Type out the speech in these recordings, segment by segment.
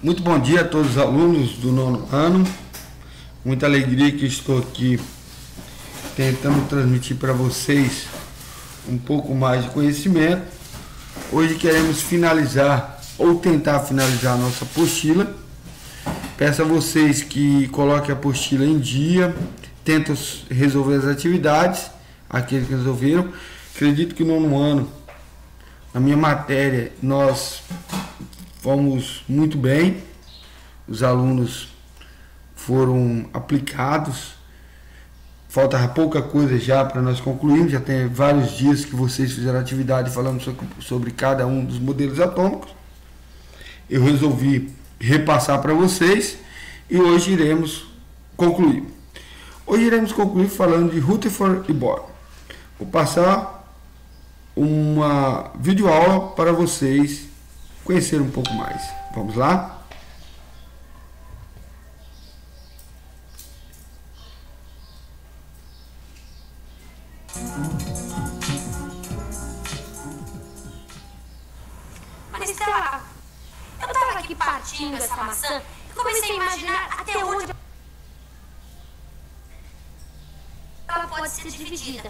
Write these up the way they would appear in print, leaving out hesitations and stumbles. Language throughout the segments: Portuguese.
Muito bom dia a todos os alunos do 9º ano. Muita alegria que estou aqui tentando transmitir para vocês um pouco mais de conhecimento. Hoje queremos finalizar ou tentar finalizar a nossa apostila. Peço a vocês que coloquem a apostila em dia, tentem resolver as atividades, aqueles que resolveram. Acredito que no 9º ano, na minha matéria, nós fomos muito bem, os alunos foram aplicados, falta pouca coisa já para nós concluirmos, já tem vários dias que vocês fizeram atividade falando sobre cada um dos modelos atômicos. Eu resolvi repassar para vocês e hoje iremos concluir. Hoje iremos concluir falando de Rutherford e Bohr. Vou passar uma videoaula para vocês conhecer um pouco mais. Vamos lá? Mas Estela, eu estava aqui partindo essa maçã e comecei a imaginar até onde ela pode ser dividida.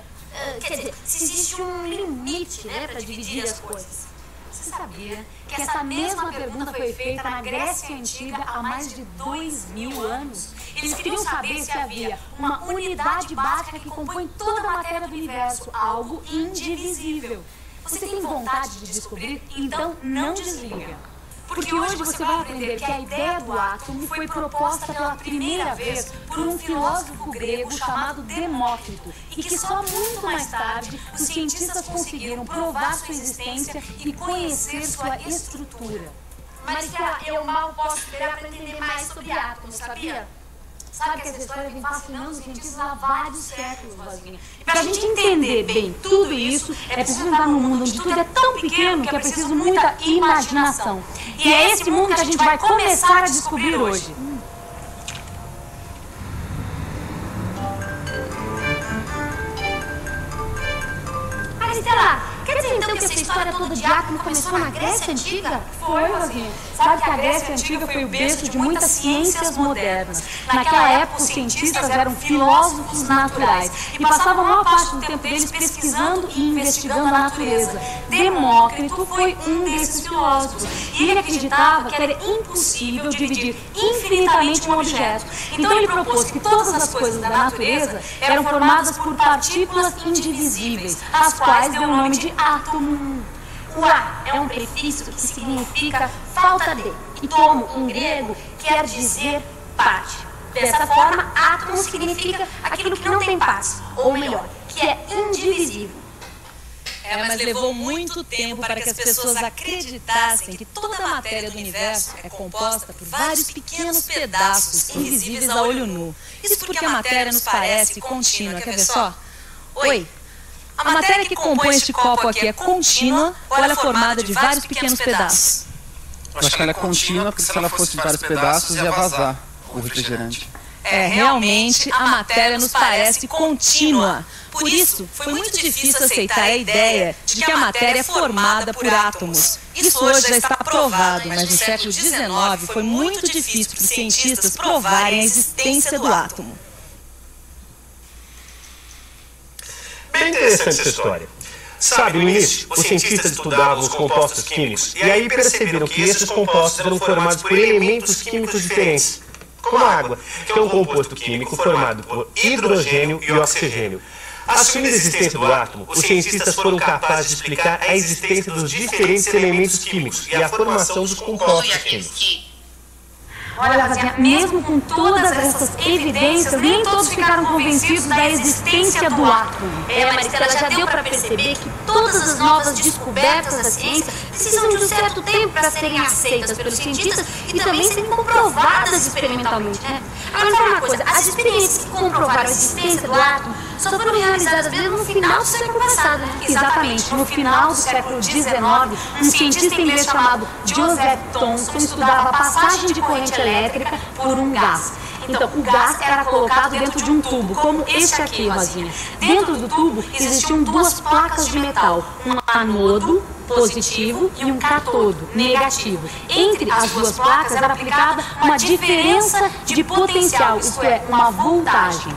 Quer dizer, se existe um limite, né, para dividir as coisas. Você sabia que essa mesma pergunta foi feita na Grécia Antiga há mais de 2000 anos? Eles queriam saber se havia uma unidade básica que compõe toda a matéria do universo, algo indivisível. Você tem vontade de descobrir? Então não desliga. Porque hoje você vai aprender que a ideia do átomo foi proposta pela primeira vez por um filósofo grego chamado Demócrito e que só muito mais tarde os cientistas conseguiram provar sua existência e conhecer sua estrutura. Mas eu mal posso esperar para entender mais sobre átomos, sabia? Sabe que essa história vem fascinando os cientistas há vários séculos, Rosinha. E para a gente entender bem tudo isso, é preciso entrar num mundo onde tudo é tão pequeno que é preciso muita imaginação. E é esse mundo que a gente vai começar a descobrir hoje. Estela, quer dizer então que essa história toda de átomo começou na Grécia Antiga? Foi, Rosinha. Sabe que a Grécia Antiga foi o berço de muitas ciências modernas. Naquela época, os cientistas eram filósofos naturais e passavam a maior parte do tempo deles pesquisando e investigando a natureza. Demócrito foi um desses filósofos e ele acreditava que era impossível dividir infinitamente um objeto. Então ele propôs que todas as coisas da natureza eram formadas por partículas indivisíveis, as quais deu o nome de átomo. O A é um prefixo que significa falta de, e tomo, em grego, quer dizer parte. Dessa forma, átomo significa aquilo que não tem partes, ou melhor, que é indivisível. Mas levou muito tempo para que as pessoas acreditassem que toda a matéria do universo é composta por vários pequenos pedaços invisíveis a olho nu. Isso porque a matéria nos parece contínua. Quer ver só? Oi! A matéria que compõe este copo aqui é contínua ou ela é formada de vários pequenos pedaços? Eu acho que ela é contínua, porque se ela fosse de vários pedaços ia vazar o refrigerante. Realmente a matéria nos parece contínua. Por isso, foi muito difícil aceitar a ideia de que a matéria é formada por átomos. Isso hoje já está provado, mas no século XIX foi muito difícil para os cientistas provarem a existência do átomo. Bem interessante essa história. Sabe, no início, os cientistas estudavam os compostos químicos e aí perceberam que esses compostos eram formados por elementos químicos diferentes, como a água, que é um composto químico formado por hidrogênio e oxigênio. Assumindo a existência do átomo, os cientistas foram capazes de explicar a existência dos diferentes elementos químicos e a formação dos compostos químicos. Olha, Rosinha, mesmo com todas essas evidências, nem todos ficaram convencidos da existência do átomo. Maristela, já deu para perceber que todas as novas descobertas da ciência precisam de um certo tempo para serem aceitas pelos cientistas e também serem comprovadas experimentalmente, né? Agora, me fala uma coisa, as experiências que comprovaram a existência do átomo só foram realizadas mesmo no final do século passado, né? Exatamente, no final do século XIX, um cientista inglês chamado Joseph Thomson estudava a passagem de corrente elétrica por um gás. Então, o gás era colocado dentro de um tubo, como este aqui, Rosinha. Dentro do tubo existiam duas placas de metal, um anodo positivo e um catodo negativo. Entre as duas placas era aplicada uma diferença de potencial, isto é, uma voltagem.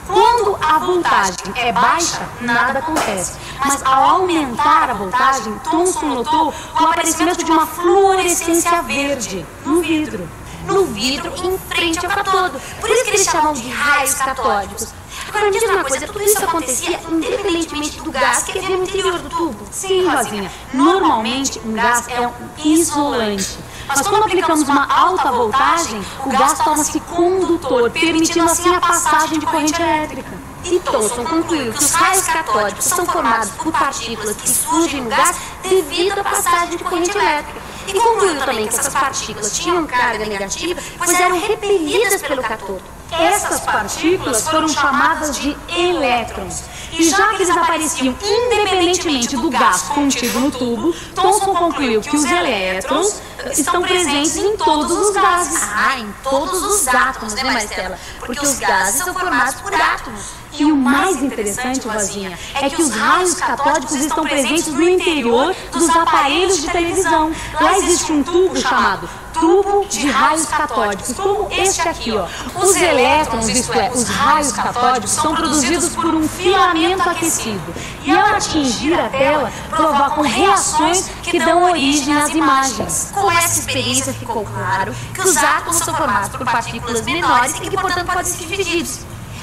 Quando a voltagem é baixa, nada acontece. Mas ao aumentar a voltagem, Thomson notou o aparecimento de uma fluorescência verde no vidro. No vidro em frente ao catodo. Por isso que eles chamam de raios catódicos. Agora me diz uma coisa, tudo isso acontecia independentemente do gás que havia no interior do tubo? Sim, Rosinha. Normalmente um gás é um isolante. Mas quando aplicamos uma alta voltagem, o gás torna-se condutor, permitindo assim a passagem de corrente elétrica. E Thomson concluiu que os raios catódicos são formados por partículas que surgem no gás devido à passagem de corrente elétrica. E concluiu também que essas partículas tinham carga negativa, pois eram repelidas pelo catodo. Essas partículas foram chamadas de elétrons. E já que eles apareciam independentemente do gás contido no tubo, Thomson concluiu que os elétrons estão presentes em todos os gases. Ah, em todos os átomos, né, Maristela? Porque os gases são formados por átomos. E o mais interessante, Rosinha, é que os raios catódicos estão presentes no interior dos aparelhos de televisão. Lá existe um tubo chamado tubo de raios catódicos, como este aqui, ó. Os elétrons, isto é, os raios catódicos, são produzidos por um filamento aquecido. E ao atingir a tela, provocam reações que dão origem às imagens. Com essa experiência ficou claro que os átomos são formados por partículas menores e que, portanto, podem ser divididos.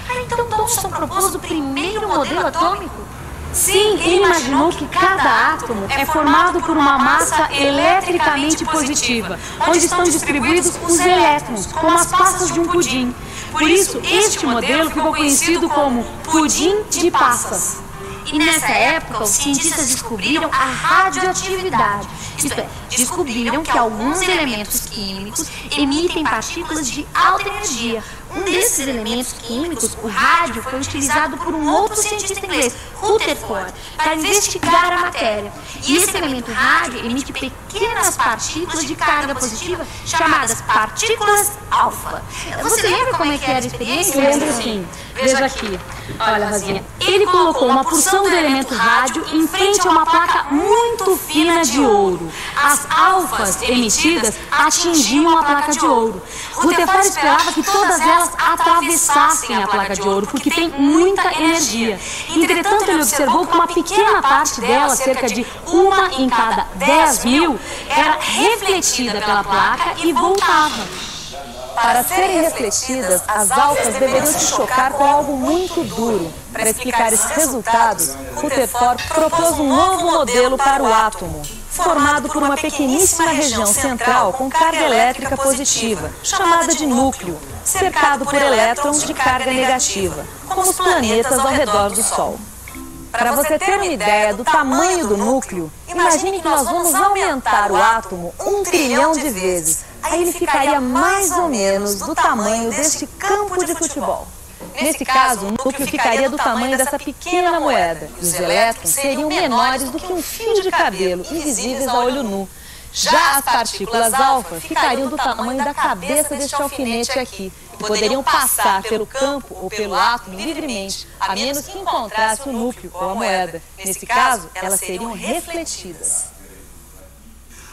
Então Thomson propôs o primeiro modelo atômico? Sim, ele imaginou que cada átomo é formado por uma massa eletricamente positiva, onde estão distribuídos os elétrons, como as passas de um pudim. Por isso, este modelo ficou conhecido como pudim de passas. E nessa época, os cientistas descobriram a radioatividade. Isto é, descobriram que alguns elementos químicos emitem partículas de alta energia. Um desses elementos químicos, o rádio, foi utilizado por um outro cientista inglês, Rutherford, para investigar a matéria. E esse elemento rádio emite pequenas partículas de carga positiva chamadas partículas alfa. Você lembra como é que era a experiência? Lembro sim. Veja aqui. Olha, Rosinha. Ele colocou uma porção do elemento rádio em frente a uma placa muito fina de ouro. As alfas emitidas atingiam a placa de ouro. Rutherford esperava que todas elas atravessassem a placa de ouro, porque tem muita energia. Entretanto, ele observou que uma pequena parte dela, cerca de 1 em cada 10.000, era refletida pela placa e voltava. Para serem refletidas, as alfas deveriam se chocar com algo muito duro. Para explicar esses resultados, Rutherford propôs um novo modelo para o átomo, formado por uma pequeníssima região central com carga elétrica positiva, chamada de núcleo, cercado por elétrons de carga negativa, como os planetas ao redor do Sol. Para você ter uma ideia do tamanho do núcleo, imagine que nós vamos aumentar o átomo 1 trilhão de vezes. Aí ele ficaria mais ou menos do tamanho deste campo de futebol. Nesse caso, o núcleo ficaria do tamanho dessa pequena moeda. E os elétrons seriam menores do que um fio de cabelo, invisíveis a olho nu. Já as partículas alfa ficariam do tamanho da cabeça deste alfinete aqui. E poderiam passar pelo campo ou pelo átomo livremente, a menos que encontrasse o núcleo ou a moeda. Nesse caso, elas seriam refletidas.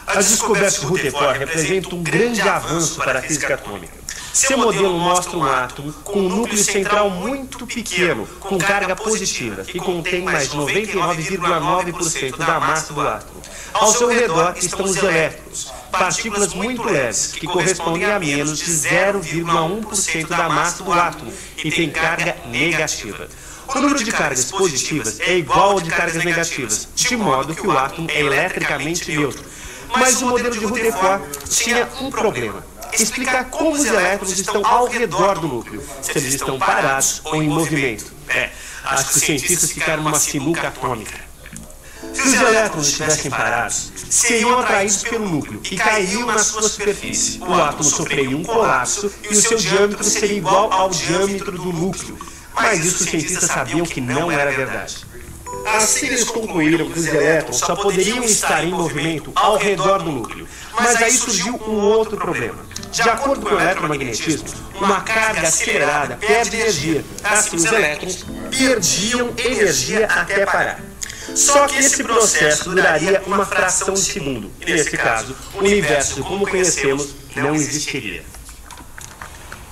As descobertas de Rutherford representam um grande avanço para a física atômica. Seu modelo mostra um átomo com um núcleo central muito pequeno, com carga positiva, que contém mais de 99,9% da massa do átomo. Ao seu redor estão os elétrons, partículas muito leves, que correspondem a menos de 0,1% da massa do átomo e têm carga negativa. O número de cargas positivas é igual ao de cargas negativas, de modo que o átomo é eletricamente neutro. Mas o modelo de Rutherford tinha um problema: explicar como os elétrons estão ao redor do núcleo, se eles estão parados ou em movimento. Acho que os cientistas ficaram numa sinuca atômica. Se os elétrons estivessem parados, seriam atraídos pelo núcleo e cairiam na sua superfície. O átomo sofreria um colapso e o seu diâmetro seria igual ao diâmetro do núcleo. Mas isso os cientistas sabiam que não era verdade. Assim eles concluíram que os elétrons só poderiam estar em movimento ao redor do núcleo. Mas aí surgiu um outro problema. De acordo com o eletromagnetismo, uma carga acelerada perde energia. Assim, os elétrons perdiam energia até parar. Só que esse processo duraria uma fração de segundo. E nesse caso, o universo como conhecemos não existiria.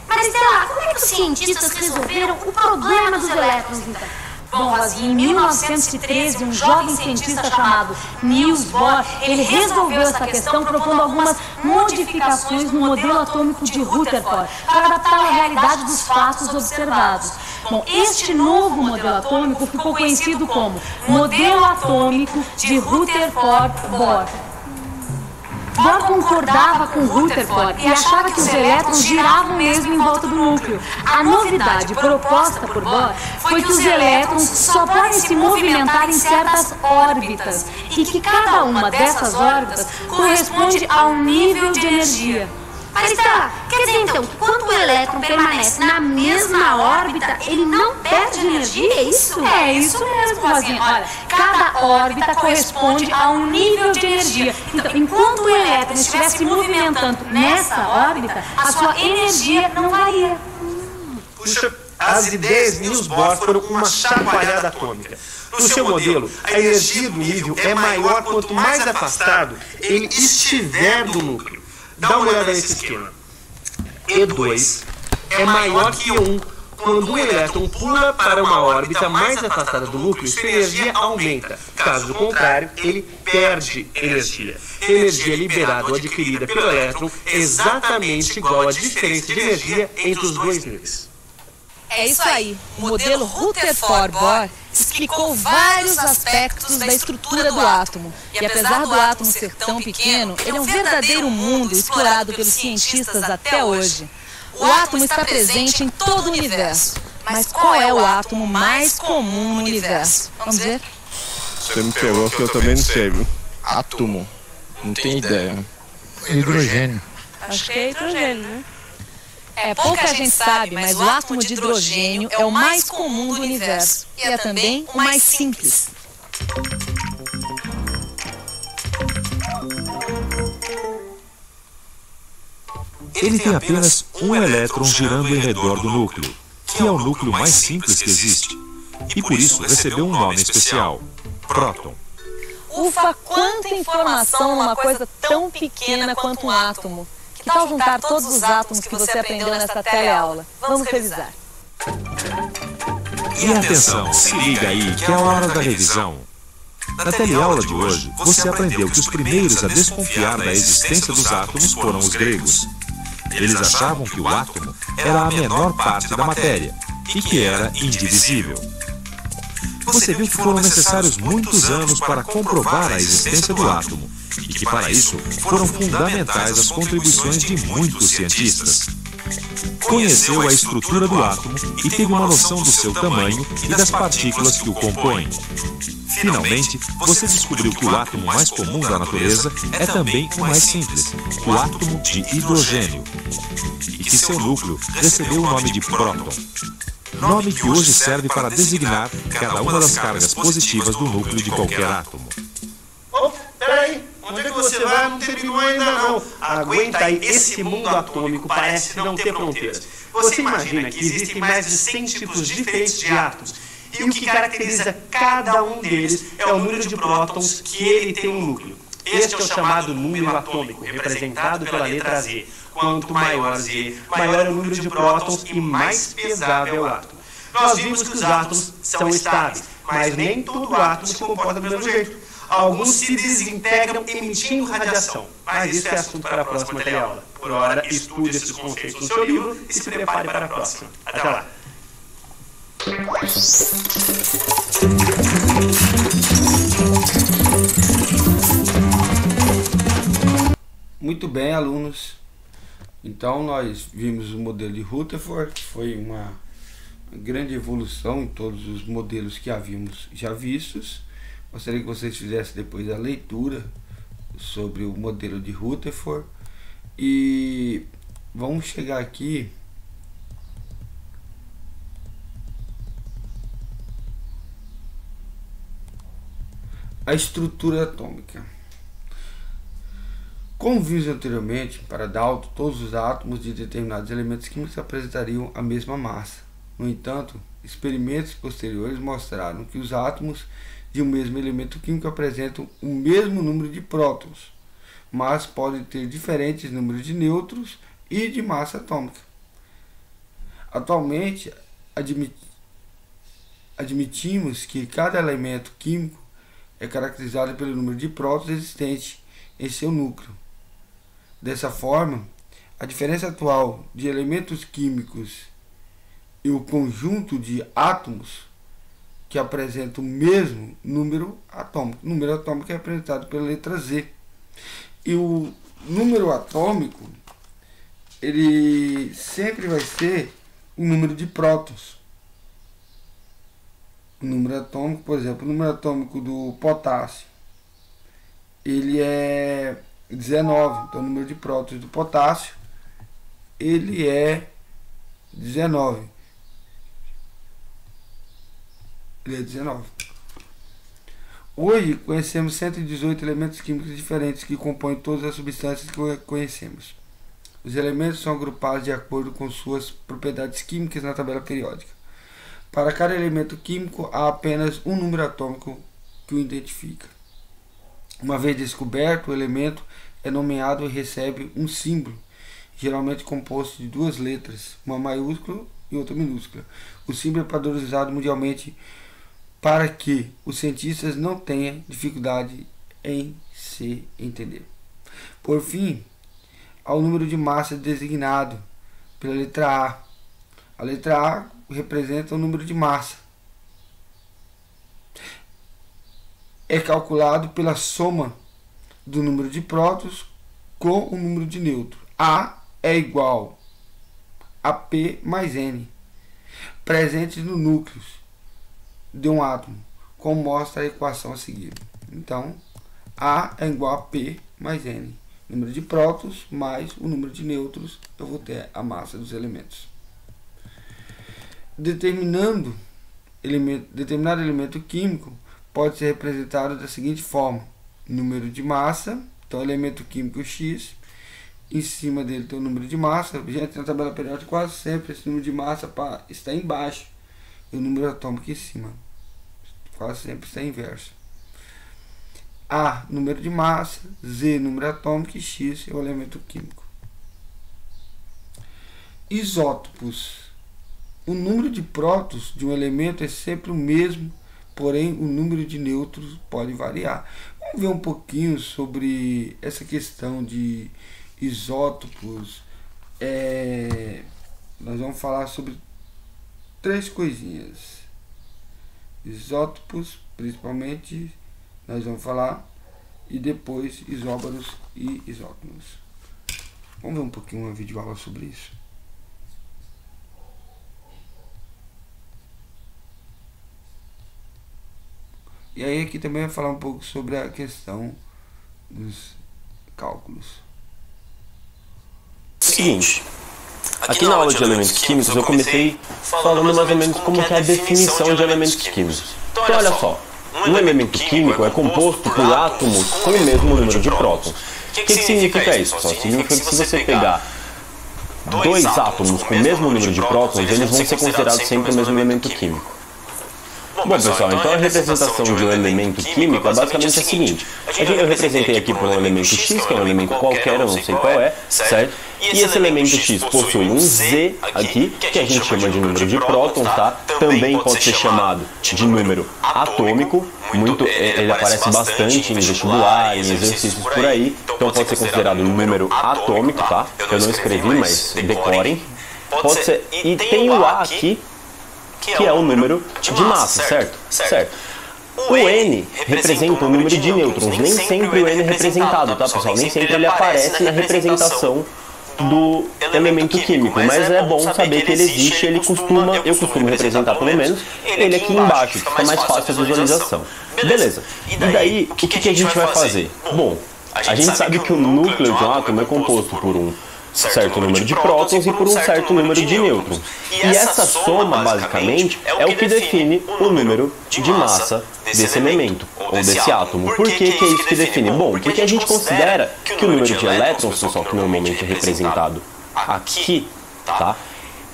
Mas, Stella, como é que os cientistas resolveram o problema dos elétrons, então? Bom, Rosinha, em 1913, um jovem cientista chamado Niels Bohr, ele resolveu essa questão propondo algumas modificações no modelo atômico de Rutherford para adaptar à realidade dos fatos observados. Bom, este novo modelo atômico ficou conhecido como Modelo Atômico de Rutherford-Bohr. Bohr concordava com Rutherford e achava que os elétrons giravam mesmo em volta do núcleo. A novidade proposta por Bohr foi que os elétrons só podem se movimentar em certas órbitas e que cada uma dessas órbitas corresponde a um nível de energia. Mas tá, quer dizer então, quando o elétron permanece na mesma órbita, ele não perde energia, é isso? É isso mesmo, Rosinha. Olha, cada órbita corresponde a um nível de energia. Então, enquanto o elétron estiver se movimentando nessa órbita, a sua energia não varia. Puxa, as ideias de Niels Bohr foram uma chacoalhada atômica. No seu modelo, a energia do nível é maior quanto mais afastado ele estiver do núcleo. Dá uma olhada nesse esquema. E2 é maior que E1. Quando o elétron pula para uma órbita mais afastada do núcleo, sua energia aumenta. Caso contrário, ele perde energia. Energia liberada ou adquirida pelo elétron é exatamente igual à diferença de energia entre os dois níveis. É isso aí. O modelo Rutherford-Bohr explicou vários aspectos da estrutura do átomo. E apesar do átomo ser tão pequeno, ele é um verdadeiro mundo explorado pelos cientistas até hoje. O átomo está presente em todo o universo. Mas qual é o átomo mais comum no universo? Vamos ver? Você me pegou que eu também não sei, viu? Átomo? Não tenho ideia. Hidrogênio. Acho que é hidrogênio, né? Pouca gente sabe, mas o átomo de hidrogênio é o mais comum do universo. E é também o mais simples. Ele tem apenas um elétron girando em redor do núcleo, que é o núcleo mais simples que existe, e por isso recebeu um nome especial, próton. Ufa, quanta informação numa coisa tão pequena quanto um átomo. Que tal juntar todos os átomos que você aprendeu nessa teleaula? Vamos revisar. E atenção, se liga aí que é a hora da revisão. Na teleaula de hoje, você aprendeu que os primeiros a desconfiar da existência dos átomos foram os gregos. Eles achavam que o átomo era a menor parte da matéria e que era indivisível. Você viu que foram necessários muitos anos para comprovar a existência do átomo e que, para isso, foram fundamentais as contribuições de muitos cientistas. Conheceu a estrutura do átomo e teve uma noção do seu tamanho e das partículas que o compõem. Finalmente, você descobriu que o átomo mais comum da natureza é também o mais simples, o átomo de hidrogênio, e que seu núcleo recebeu o nome de próton, nome que hoje serve para designar cada uma das cargas positivas do núcleo de qualquer átomo. Oh, peraí, onde é que você vai? Não terminou ainda não. Aguenta aí, esse mundo atômico parece não ter fronteiras. Você imagina que existem mais de 100 tipos diferentes de átomos, e o que caracteriza cada um deles é o número de prótons que ele tem no núcleo. Este é o chamado número atômico, representado pela letra Z. Quanto maior Z, maior é o número de prótons e mais pesado é o átomo. Nós vimos que os átomos são estáveis, mas nem todo átomo se comporta do mesmo jeito. Alguns se desintegram emitindo radiação, mas isso é assunto para a próxima teleaula. Por hora, estude esses conceitos no seu livro e se prepare para a próxima. Até lá! Muito bem, alunos. Então nós vimos o modelo de Rutherford, que foi uma grande evolução em todos os modelos que havíamos já vistos. Gostaria que vocês fizessem depois a leitura sobre o modelo de Rutherford. E vamos chegar aqui A estrutura atômica. Como vimos anteriormente, para Dalton, todos os átomos de determinados elementos químicos apresentariam a mesma massa. No entanto, experimentos posteriores mostraram que os átomos de um mesmo elemento químico apresentam o mesmo número de prótons, mas podem ter diferentes números de nêutrons e de massa atômica. Atualmente, admitimos que cada elemento químico é caracterizado pelo número de prótons existente em seu núcleo. Dessa forma, a diferença atual de elementos químicos e o conjunto de átomos que apresentam o mesmo número atômico. O número atômico é representado pela letra Z. E o número atômico, ele sempre vai ser o número de prótons. O número atômico, por exemplo, o número atômico do potássio, ele é 19. Então, o número de prótons do potássio, ele é 19. Ele é 19. Hoje, conhecemos 118 elementos químicos diferentes que compõem todas as substâncias que conhecemos. Os elementos são agrupados de acordo com suas propriedades químicas na tabela periódica. Para cada elemento químico, há apenas um número atômico que o identifica. Uma vez descoberto, o elemento é nomeado e recebe um símbolo, geralmente composto de duas letras, uma maiúscula e outra minúscula. O símbolo é padronizado mundialmente para que os cientistas não tenham dificuldade em se entender. Por fim, há o número de massa designado pela letra A. A letra A representa o número de massa. É calculado pela soma do número de prótons com o número de nêutrons. A é igual a P mais N, presentes no núcleo de um átomo, como mostra a equação a seguir. Então, A é igual a P mais N. Número de prótons mais o número de nêutrons, eu vou ter a massa dos elementos. Determinado elemento químico pode ser representado da seguinte forma: número de massa, então elemento químico X, em cima dele tem o número de massa. Gente, na tabela periódica quase sempre esse número de massa está embaixo e o número atômico em cima, quase sempre está inverso. A, número de massa, Z, número atômico, e X é o elemento químico. Isótopos. O número de prótons de um elemento é sempre o mesmo, porém o número de nêutrons pode variar. Vamos ver um pouquinho sobre essa questão de isótopos. Nós vamos falar sobre três coisinhas. Isótopos, principalmente, nós vamos falar, e depois isóbaros e isótonos. Vamos ver um pouquinho uma videoaula sobre isso. E aí aqui também vai falar um pouco sobre a questão dos cálculos. Seguinte, aqui na aula de elementos químicos eu comecei falando mais ou menos como que é a definição de elementos químicos. Então olha só, um elemento químico é composto por átomos com o mesmo número de prótons. O que significa isso? Só significa que se você pegar dois átomos com o mesmo número de prótons, eles vão ser considerados sempre o mesmo elemento químico. Bom, pessoal, então a representação de um elemento químico é basicamente a seguinte. Eu representei aqui por um elemento X, que é um elemento qualquer, eu não sei qual é, certo? E esse elemento X possui um Z aqui, que a gente chama de número de prótons, tá? Também pode ser chamado de número atômico. Ele aparece bastante em vestibular, em exercícios por aí. Então pode ser considerado um número atômico, tá? Eu não escrevi, mas decorem. Pode ser. E tem o A aqui, que é o número de massa, certo? Certo. O N representa o número de nêutrons. Nem sempre o N é representado, tá, pessoal? Nem sempre ele aparece na representação do elemento químico, mas é bom saber que ele existe. Eu costumo representar pelo menos ele aqui embaixo, que fica mais fácil a visualização. Beleza. E daí, o que a gente vai fazer? Bom, a gente sabe que o núcleo de um átomo é composto por um certo número de prótons e por um certo número de nêutrons. E essa soma, basicamente, é o que define o número de massa desse elemento, ou desse átomo. Por que é isso que define? Bom, porque a gente considera que o número de elétrons, pessoal, que normalmente é representado aqui, tá?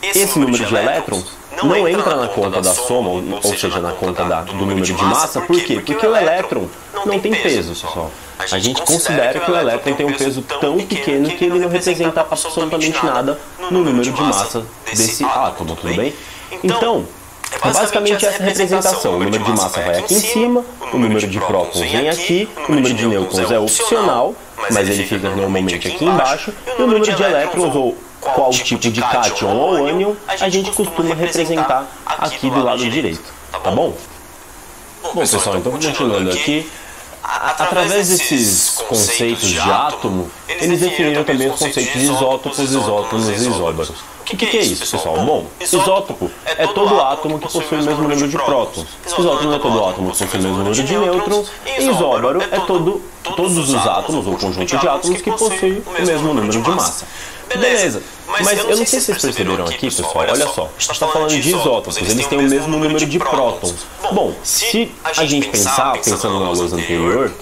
Esse número de elétrons não entra na conta da soma, ou seja, na conta do número de massa. Por quê? Porque o elétron não tem peso, pessoal. A gente considera que o elétron tem um peso tão pequeno que ele não representa absolutamente nada no número de massa desse átomo, tudo bem? Então, é basicamente essa representação. O número de massa vai aqui em cima, o número de prótons vem aqui, o número de nêutrons é opcional, mas ele fica normalmente aqui embaixo, e o número de elétrons, ou qual tipo de cátion ou ânion, a gente costuma representar aqui do lado direito, tá bom? Bom, pessoal, então continuando aqui, através desses conceitos de átomo, eles definiram também os conceitos de isótopos, isótonos e isóbaros. O que é isso, pessoal? Bom, isótopo é todo átomo que possui o mesmo número de prótons. Isótono é todo átomo que possui o mesmo número de nêutrons. E isóbaro é todos os átomos, ou conjunto de átomos, que possuem o mesmo número de massa. Beleza, mas eu não sei se vocês perceberam aqui, pessoal, olha só, a gente está falando de isótopos, eles têm o mesmo número de prótons. Bom, se a gente pensando na lousa anterior,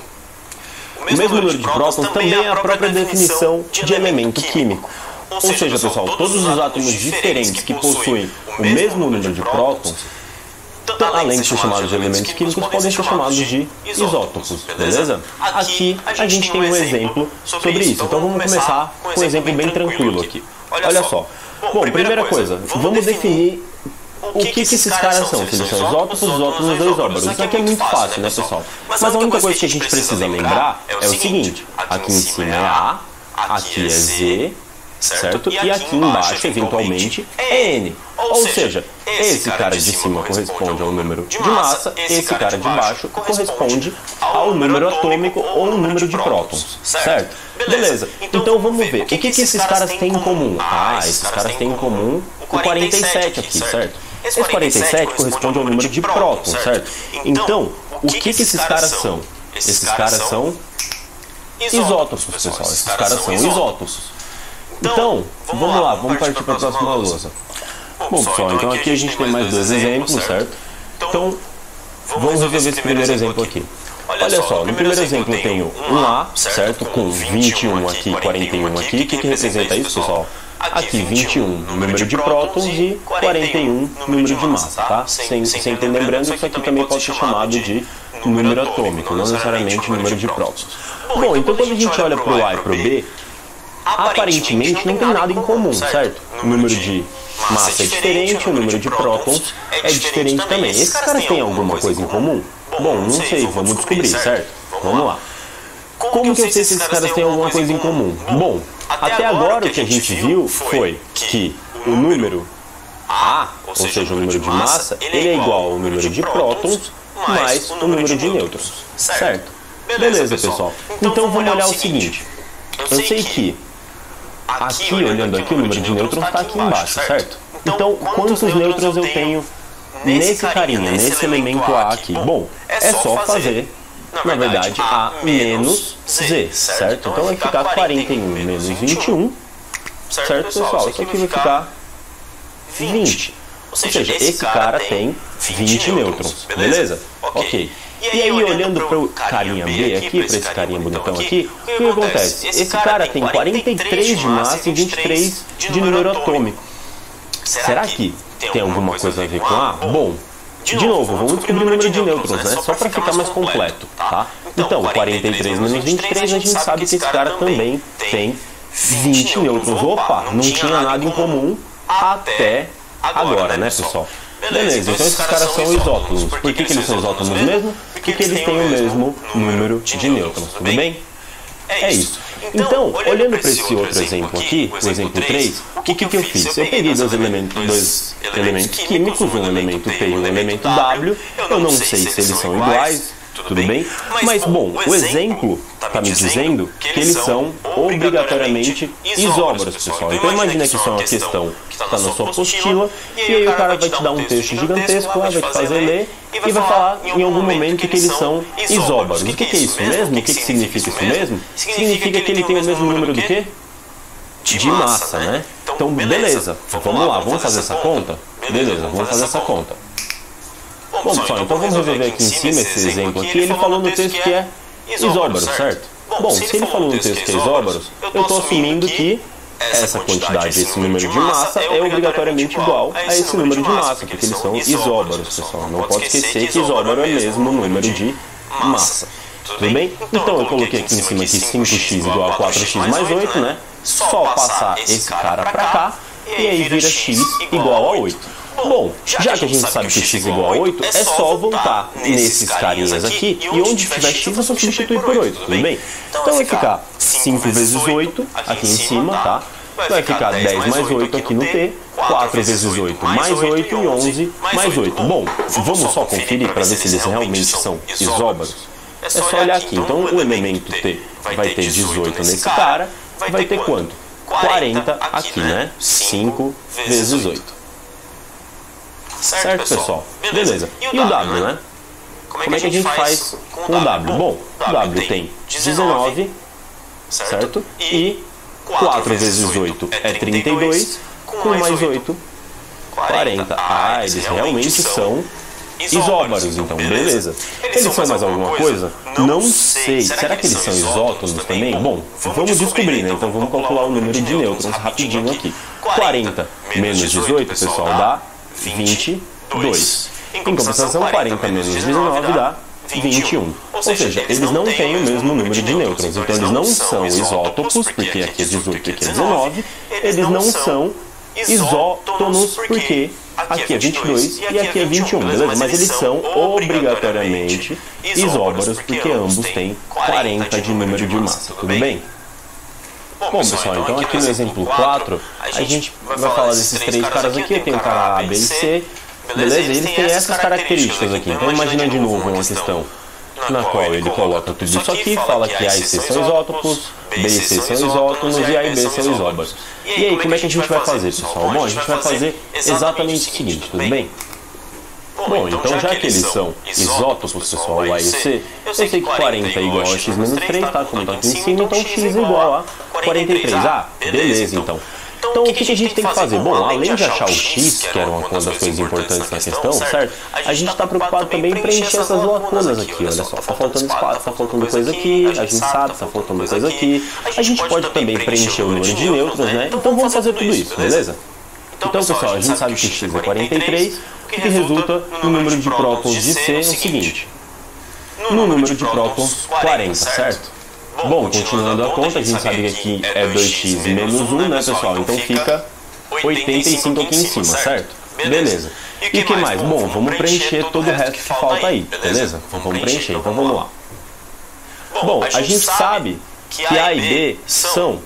o mesmo número de prótons também é a própria definição de elemento químico. Ou seja, pessoal, todos os átomos diferentes que possuem o mesmo número de prótons, além de ser chamados de elementos químicos, podem ser chamados de isótopos, beleza? Aqui a gente tem um exemplo sobre isso, então vamos começar com um exemplo bem tranquilo aqui. Olha só. Bom, primeira coisa, vamos definir o que esses caras são, se eles são isótopos, isótonos ou isóbaros. Isso aqui é muito fácil, né, pessoal? Mas a única coisa que a gente precisa lembrar é o seguinte: aqui em cima é A, aqui é Z, certo? E aqui embaixo, eventualmente, é N. Ou seja, esse cara de cima corresponde ao número de massa, esse cara de baixo corresponde ao número atômico ou ao número de prótons, certo? Beleza, então vamos ver. O que esses caras têm em comum? Ah, esses caras têm em comum o 47 aqui, certo? Esse 47 corresponde ao número de prótons, certo? Então, o que esses caras são? Esses caras são isótopos, pessoal. Esses caras são isótopos. Então, vamos lá, vamos partir para a próxima lousa. Bom, pessoal, então aqui a gente tem mais dois exemplos, certo? Então, vamos resolver esse primeiro exemplo aqui. Olha só, no primeiro exemplo eu tenho um A, certo? Com 21 aqui, 41 aqui. O que representa isso, pessoal? Aqui 21, número de prótons, e 41, número de massa, tá? Lembrando, isso aqui também pode ser chamado de número atômico, não necessariamente número de prótons. Bom, então quando a gente olha para o A e para o B, aparentemente não tem nada em comum, certo? O número de massa é diferente, o número de prótons é diferente também. Esses caras têm alguma coisa em comum? Bom, não sei, vamos descobrir, certo? Vamos lá. Como que eu sei se esses caras têm alguma coisa em comum? Bom, até agora o que a gente viu foi que o número A, ou seja, o número de massa, ele é igual ao número de prótons mais o número de nêutrons, certo? Beleza, pessoal. Então vamos olhar o seguinte. Eu sei que aqui, olhando aqui, o número de nêutrons está aqui embaixo, certo? Então, quantos nêutrons eu tenho nesse carinha, nesse elemento A aqui? Bom, é só fazer, na verdade, A menos Z, certo? Então vai ficar 41 menos 21, certo, pessoal? Isso aqui vai ficar 20. Ou seja, esse cara tem 20 nêutrons, beleza? Ok. E aí, olhando para o carinha B aqui, para esse carinha bonitão aqui, o que acontece? Esse cara tem 43 de massa e 23 de número atômico. Será que tem alguma coisa a ver com A? Bom, de novo, vamos descobrir o número de nêutrons, né? Só para ficar mais completo, tá? Então, 43 menos 23, a gente sabe que esse cara também tem 20 nêutrons. Opa, não tinha nada em comum até agora, né, pessoal? Beleza, então esses caras são isótonos. Por que eles são isótonos mesmo? Porque eles têm o mesmo número de nêutrons, tudo bem? É isso. Então, olhando para esse outro exemplo aqui, o exemplo 3, o que eu fiz? Eu peguei dois elementos químicos, um elemento P e um elemento W. Eu não sei se eles são iguais, tudo bem? Mas, bom, o exemplo está me dizendo que eles são obrigatoriamente isóbaros, pessoal. Então, imagina que isso é uma questão que está na sua apostila, e aí o cara vai te dar um texto gigantesco lá, vai te fazer ler, e vai falar em algum momento que eles são isóbaros. O que é isso mesmo? O que significa isso mesmo? Significa que ele tem o mesmo número do quê? de massa, né? Então, beleza, vamos lá, vamos fazer essa conta? Beleza, vamos fazer essa conta. Bom, pessoal, então vamos resolver aqui em cima esse exemplo aqui. Ele falou no texto que é isóbaro, certo? Bom, se ele falou no texto que é isóbaros, eu estou assumindo que essa quantidade, esse número de massa, é obrigatoriamente igual a esse número de massa, porque eles são isóbaros, pessoal. Não pode esquecer que isóbaro é mesmo o número de massa. Tudo bem? Então eu coloquei aqui em cima que 5x igual a 4x mais 8, né? Só passar esse cara para cá, e aí vira x igual a 8. Bom, já que a gente sabe que x igual a 8, é só voltar nesses carinhas aqui, e onde tiver x é só substituir por 8, tudo bem? Então vai ficar 5 vezes 8 aqui em cima, tá? Vai ficar 10 mais 8 aqui no t, 4 vezes 8 mais 8 e 11 mais 8. Bom, vamos só conferir para ver se eles realmente são isóbaros. É só olhar aqui, então o elemento t vai ter 18 nesse cara, vai ter quanto? 40 aqui, né? 5 vezes 8. Certo, pessoal? Beleza. E o W, né? Como é que a gente faz com o W? Bom, o W tem 19, certo? E 4 vezes 8 é 32, com mais 8, 40. Ah, eles realmente são isóbaros, então, beleza. Eles são mais alguma coisa? Não sei. Será que eles são isótonos também? Bom, vamos descobrir, né? Então vamos calcular o número de nêutrons rapidinho aqui. 40 menos 18, pessoal, dá 22. Em compensação, 40 menos 19 dá 21. Ou seja, eles não têm o mesmo número de nêutrons. Então eles não são isótopos, porque aqui é 18 e aqui é 19. Eles não são isótonos, porque aqui é 22 e aqui é 21, beleza? Mas eles são obrigatoriamente isóbaros, porque ambos têm 40 de número de massa, tudo bem? Bom, pessoal, então aqui no exemplo 4, a gente vai falar desses três caras aqui. Tem o cara A, B e C, beleza? E eles têm essas características aqui. Então imagina de novo uma questão na qual ele coloca tudo isso aqui, fala que A e C são isótopos, B e C são isótonos e A e B são isóbaros. E aí, como é que a gente vai fazer, pessoal? Bom, a gente vai fazer exatamente o seguinte, tudo bem? Bom, então já que eles são isótopos, pessoal, o A e o C, eu sei que 40 é igual a x menos 3, tá? Como tá aqui em cima, então x é igual a 43. Ah, beleza, então. Então o que a gente tem que fazer? Bom, além de achar o x, que era uma das coisas importantes na questão, certo? A gente está preocupado também em preencher essas lacunas aqui, olha só. Tá faltando espaço, tá faltando coisa aqui, a gente sabe, tá faltando coisa aqui. A gente pode também preencher o número de nêutrons, né? Então vamos fazer tudo isso, beleza? Então, pessoal, a gente sabe que x é 43, o que resulta no número de prótons de C é o seguinte. No número de prótons, 40, certo? Bom, continuando a conta, a gente sabe que aqui é 2x menos 1, né, pessoal? Então fica 85 aqui em cima, certo? Beleza. E o que mais? Bom, vamos preencher todo o resto que falta aí, beleza? Vamos preencher, então vamos lá. Bom, a gente sabe que A e B são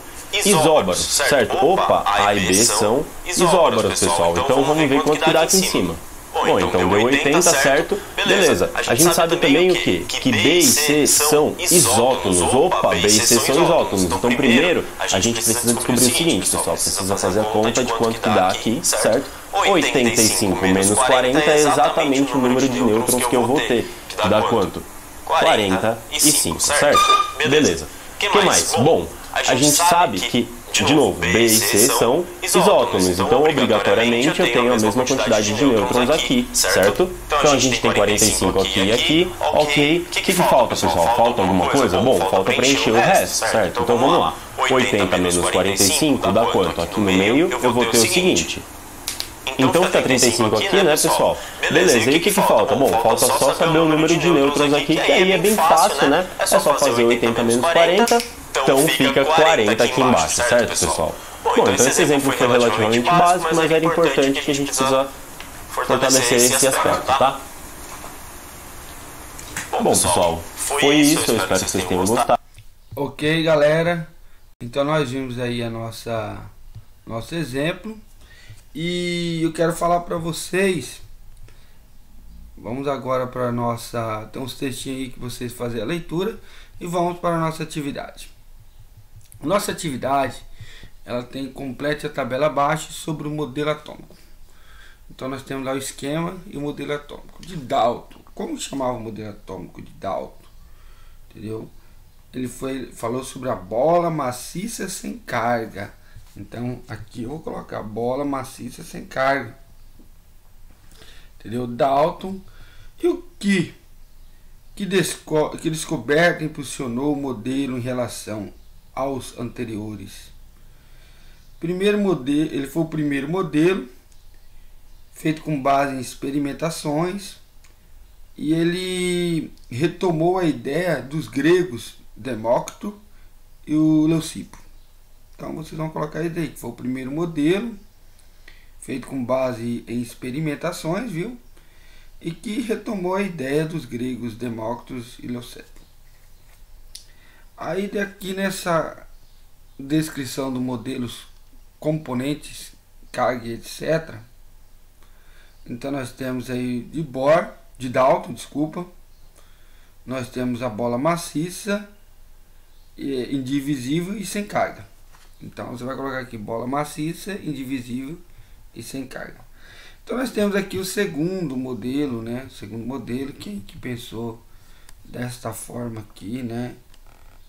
isóbaros, certo? Opa, A e B são isóbaros, pessoal. Então vamos ver quanto que dá aqui em cima. Bom, então deu 80, certo? Beleza. A gente sabe também o quê? Que B e C são isótonos. Opa, B e C são isótonos. Então primeiro a gente precisa descobrir o seguinte, pessoal. Precisa fazer a conta de quanto que dá aqui, certo? 85 menos 40 é exatamente o número de nêutrons que eu vou ter. Dá quanto? 45, certo? Beleza. O que mais? Bom, a gente sabe que, de novo, B e C são isótonos, então obrigatoriamente eu tenho a mesma quantidade de nêutrons aqui, certo? Então a gente tem 45 aqui e aqui, ok. O que falta, pessoal? Falta alguma coisa? Bom, falta preencher o resto, certo? Então vamos lá. 80 menos 45 dá quanto? Aqui no meio eu vou ter o seguinte. Então fica 35 aqui, né, pessoal? Beleza, e o que falta? Bom, falta só saber o número de nêutrons aqui, que aí é bem fácil, né? É só fazer 80 menos 40, então fica 40 aqui embaixo, certo, pessoal? Bom, então esse exemplo foi relativamente básico, mas era importante que a gente precisa fortalecer esse aspecto, tá? Bom, pessoal, foi isso, eu espero que vocês tenham gostado. Ok, galera, então nós vimos aí a nosso exemplo. E eu quero falar para vocês. Vamos agora para nossa. Tem uns textinhos aí que vocês fazem a leitura. E vamos para a nossa atividade. Nossa atividade, ela tem complete a tabela abaixo sobre o modelo atômico. Então nós temos lá o esquema e o modelo atômico de Dalton. Como chamava o modelo atômico de Dalton? Entendeu? Ele falou sobre a bola maciça sem carga, Então aqui eu vou colocar bola maciça sem carga, entendeu? Dalton. E o que descoberta impulsionou o modelo em relação aos anteriores? Primeiro modelo, ele foi o primeiro modelo feito com base em experimentações, e ele retomou a ideia dos gregos Demócrito e o Leucipo. Então vocês vão colocar isso aí, que foi o primeiro modelo feito com base em experimentações, viu? E que retomou a ideia dos gregos Demócritos e Leucipo. Aí daqui nessa descrição dos modelos, componentes, carga e etc. Então nós temos aí de Dalton, desculpa. Nós temos a bola maciça, indivisível e sem carga. Então você vai colocar aqui bola maciça, indivisível e sem carga. Então nós temos aqui o segundo modelo, né? O segundo modelo, quem que pensou desta forma aqui, né?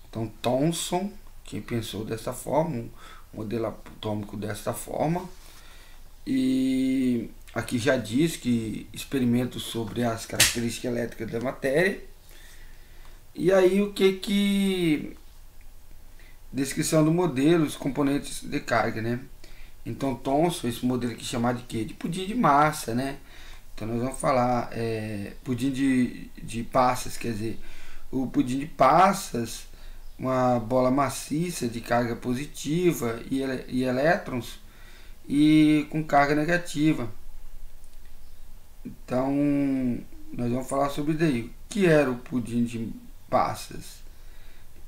Então Thomson, quem pensou dessa forma, um modelo atômico desta forma. E aqui já diz que experimentos sobre as características elétricas da matéria. E aí o que descrição do modelo, os componentes de carga, né? Então Thomson, esse modelo aqui chamado de quê? De pudim de massa, né? Então nós vamos falar pudim de passas, quer dizer, o pudim de passas, uma bola maciça de carga positiva e elétrons e com carga negativa. Então nós vamos falar sobre daí. O que era o pudim de passas?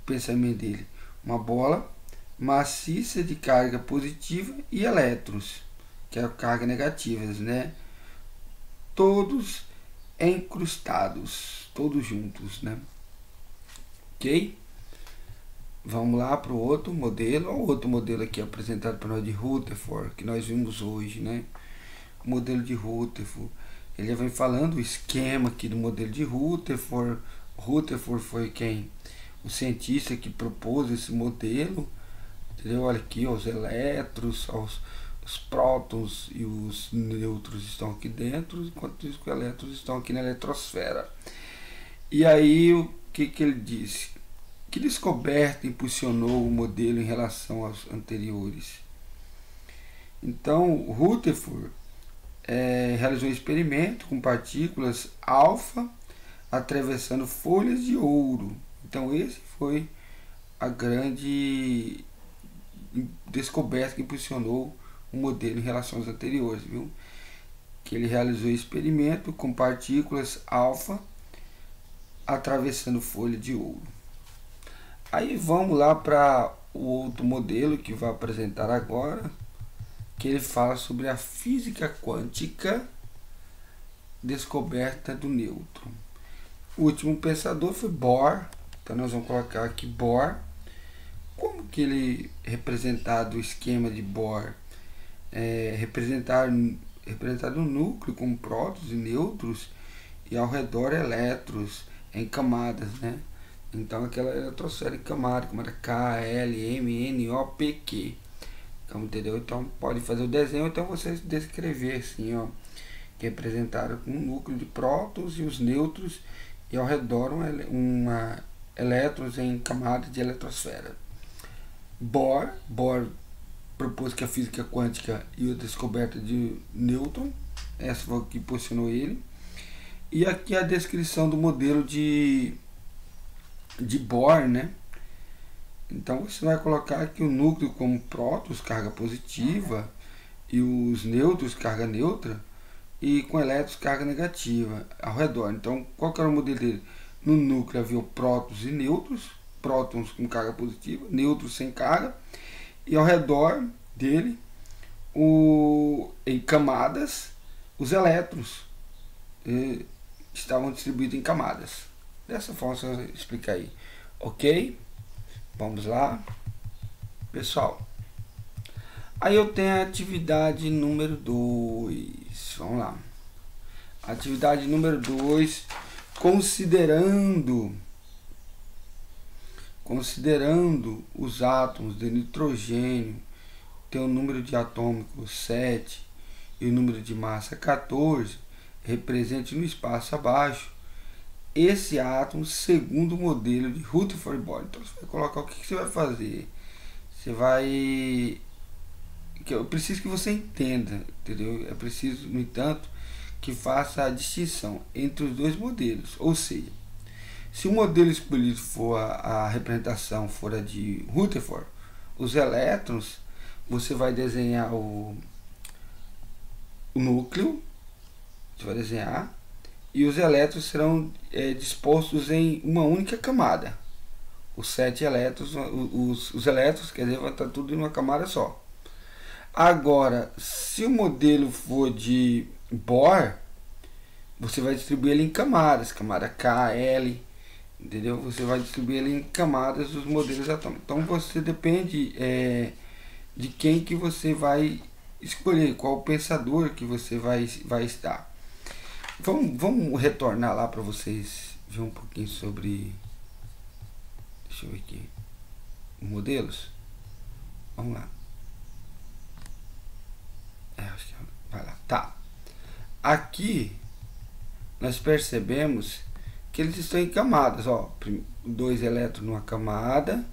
O pensamento dele: uma bola maciça de carga positiva e elétrons, que é a carga negativas, né? Todos encrustados, todos juntos, né? Ok? Vamos lá para o outro modelo. O outro modelo aqui apresentado para nós de Rutherford, que nós vimos hoje, né? O modelo de Rutherford. Ele já vem falando o esquema aqui do modelo de Rutherford. Rutherford foi quem? O cientista que propôs esse modelo. Entendeu? Olha aqui, os elétrons, os prótons e os nêutrons estão aqui dentro, enquanto os elétrons estão aqui na eletrosfera. E aí o que ele disse? Que descoberta impulsionou o modelo em relação aos anteriores? Então Rutherford realizou um experimento com partículas alfa atravessando folhas de ouro. Então esse foi a grande descoberta que impulsionou o modelo em relação aos anteriores, viu? Que ele realizou experimento com partículas alfa atravessando folha de ouro. Aí vamos lá para o outro modelo que vai apresentar agora, que ele fala sobre a física quântica, descoberta do nêutron. O último pensador foi Bohr. Então nós vamos colocar aqui Bohr. Como que ele representado o esquema de Bohr? Representado um núcleo com prótons e nêutrons e ao redor elétrons em camadas, né? Então aquela eletrosfera em camada, como era K, L, M, N, O, P, Q. Então, entendeu? Então pode fazer o desenho, então você descrever assim, ó, que representaram um núcleo de prótons e os nêutrons e ao redor elétrons em camadas de eletrosfera. Bohr propôs que a física quântica e a descoberta de Newton, essa foi o que posicionou ele. E aqui a descrição do modelo de Bohr, né? Então você vai colocar aqui o núcleo como prótons, carga positiva, e os nêutrons, carga neutra, e com elétrons, carga negativa ao redor. Então qual que era o modelo dele? No núcleo havia prótons e nêutrons, prótons com carga positiva, nêutrons sem carga, e ao redor dele, em camadas, os elétrons estavam distribuídos em camadas. Dessa forma você vai explicar aí. Ok? Vamos lá. Pessoal, aí eu tenho a atividade número 2. Vamos lá. Atividade número 2. Considerando os átomos de nitrogênio tem o número de atômicos 7 e o número de massa 14 represente no espaço abaixo esse átomo segundo o modelo de Rutherford-Bohr. Então você vai colocar o que você vai fazer. Você vai... Eu preciso que você entenda, entendeu? É preciso, no entanto, que faça a distinção entre os dois modelos. Ou seja, se o modelo escolhido for a representação for a de Rutherford, os elétrons, você vai desenhar o núcleo, você vai desenhar, e os elétrons serão dispostos em uma única camada. Os 7 elétrons, os elétrons, quer dizer, vai estar tudo em uma camada só. Agora, se o modelo for de Bohr, você vai distribuir ele em camadas, camada K, L, entendeu? Você vai distribuir ele em camadas dos modelos atômicos. Então você depende de quem que você vai escolher, qual o pensador que você vai estar. Vamos retornar lá para vocês ver um pouquinho sobre, deixa eu ver aqui, modelos. Vamos lá. Acho que vai lá. Tá. Aqui nós percebemos que eles estão em camadas, ó. 2 elétrons numa camada,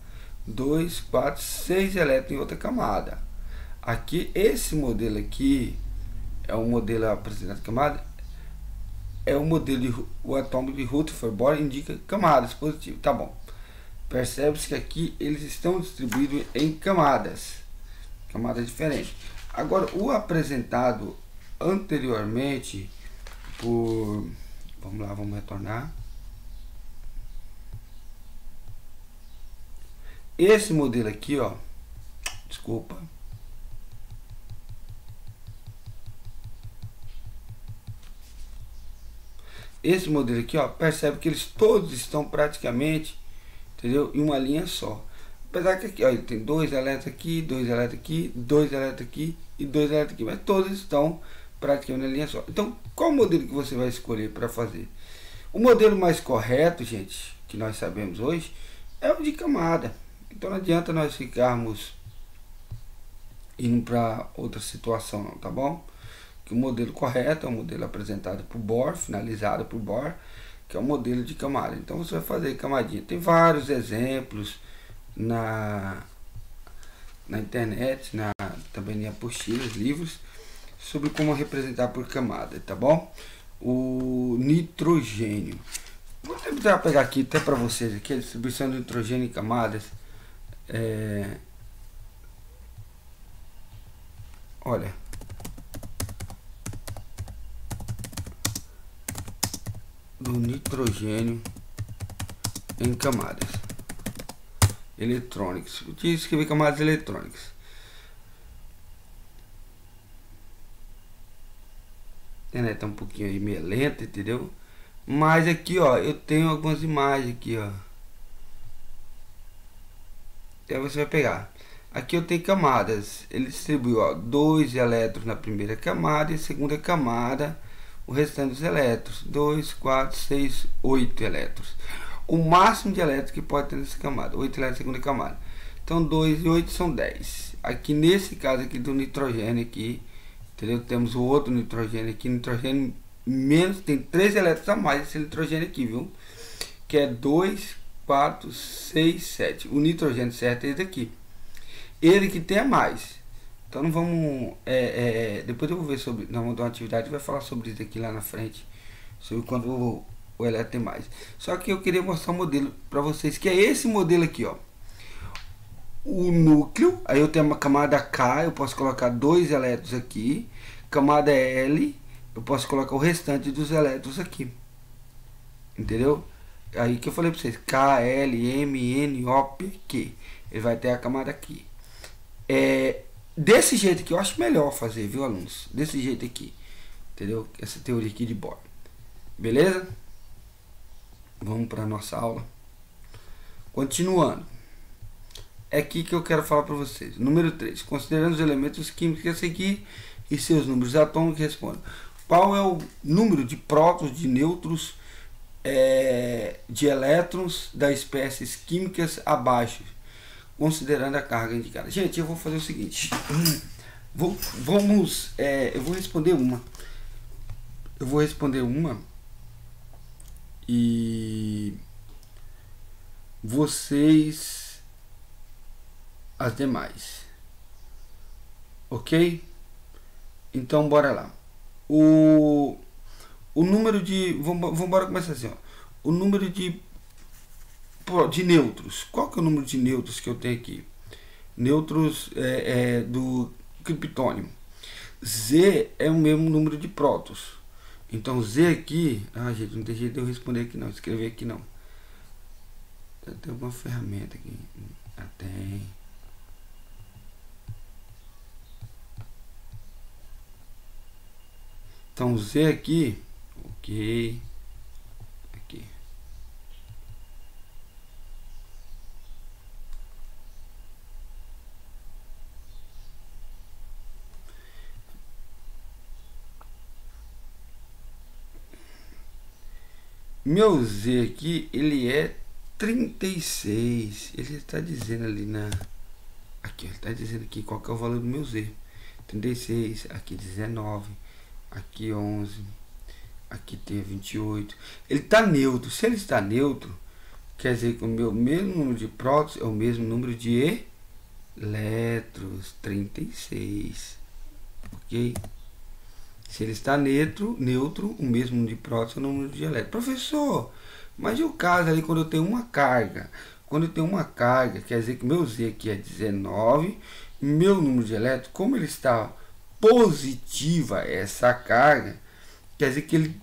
2, 4, 6 elétrons em outra camada. Aqui, esse modelo aqui é um modelo apresentado em camada, é o modelo o atômico de Rutherford-Bohr, indica camadas positivas, tá bom. Percebe-se que aqui eles estão distribuídos em camadas diferentes. Agora, o apresentado anteriormente por... Vamos lá, vamos retornar. Esse modelo aqui, ó. Desculpa. Esse modelo aqui, ó, percebe que eles todos estão praticamente, entendeu? Em uma linha só. Apesar que aqui, ó, ele tem 2 elétrons aqui, 2 elétrons aqui, 2 elétrons aqui e 2 elétrons aqui, mas todos estão praticamente na linha só. Então, qual modelo que você vai escolher para fazer? O modelo mais correto, gente, que nós sabemos hoje, é o de camada. Então não adianta nós ficarmos indo para outra situação, não, tá bom? Que o modelo correto é o modelo apresentado por Bohr, finalizado por Bohr, que é o modelo de camada. Então você vai fazer camadinha. Tem vários exemplos na internet, também em apostilas, livros, sobre como representar por camada, tá bom? O nitrogênio. Vou tentar pegar aqui até para vocês aqui a distribuição do nitrogênio em camadas. Olha, do nitrogênio em camadas eletrônicas. Eu tinha que escrever camadas eletrônicas. Tá um pouquinho aí meio lenta, entendeu? Mas aqui, ó, eu tenho algumas imagens aqui, ó. Então você vai pegar. Aqui eu tenho camadas. Ele distribuiu, ó, 2 elétrons na primeira camada e segunda camada o restante dos elétrons. 2, 4, 6, 8 elétrons. O máximo de elétrons que pode ter nessa camada. 8 elétrons na segunda camada. Então 2 e 8 são 10. Aqui nesse caso aqui do nitrogênio aqui, entendeu? Temos o outro nitrogênio aqui, nitrogênio menos, tem 3 elétrons a mais esse nitrogênio aqui, viu? Que é 2, 4, 6, 7. O nitrogênio certo é esse aqui. Ele que tem a mais. Então não vamos... depois eu vou ver sobre... Nós vamos dar uma atividade que vai falar sobre isso aqui lá na frente. Sobre quando o elétron tem mais. Só que eu queria mostrar um modelo para vocês, que é esse modelo aqui, ó. O núcleo, aí eu tenho uma camada K, eu posso colocar 2 elétrons aqui. Camada L, eu posso colocar o restante dos elétrons aqui. Entendeu? Aí que eu falei para vocês, K, L, M, N, O, P, Q. Ele vai ter a camada aqui. Desse jeito aqui eu acho melhor fazer, viu, alunos? Desse jeito aqui. Entendeu? Essa teoria aqui de Bohr. Beleza? Vamos para nossa aula. Continuando. É aqui que eu quero falar para vocês. Número 3. Considerando os elementos químicos a seguir e seus números atômicos, responda. Qual é o número de prótons, de nêutrons, de elétrons das espécies químicas abaixo? considerando a carga indicada. Gente, eu vou fazer o seguinte. Eu vou responder uma. Eu vou responder uma. E vocês as demais. Ok? Então bora lá. O número de... Vamos começar assim, ó. O número de nêutrons. Qual que é o número de nêutrons que eu tenho aqui? Nêutrons do criptônio. Z é o mesmo número de prótons. Então Z aqui... Ah, gente, não tem jeito de eu responder aqui não. Escrever aqui não. Tem alguma ferramenta aqui. Tem. Então Z aqui. Ok. Aqui. Meu Z aqui, ele é 36. Ele está dizendo ali na... Aqui, ele está dizendo aqui qual que é o valor do meu Z. 36, aqui 19, aqui 11, aqui tem 28. Ele está neutro. Se ele está neutro, quer dizer que o meu mesmo número de prótons é o mesmo número de elétrons, 36. Ok? Se ele está neutro, o mesmo número de prótons é o número de elétrons. Professor, mas e o caso ali quando eu tenho uma carga? Quando eu tenho uma carga, quer dizer que meu Z aqui é 19, meu número de elétrons, como ele está positiva essa carga, quer dizer que ele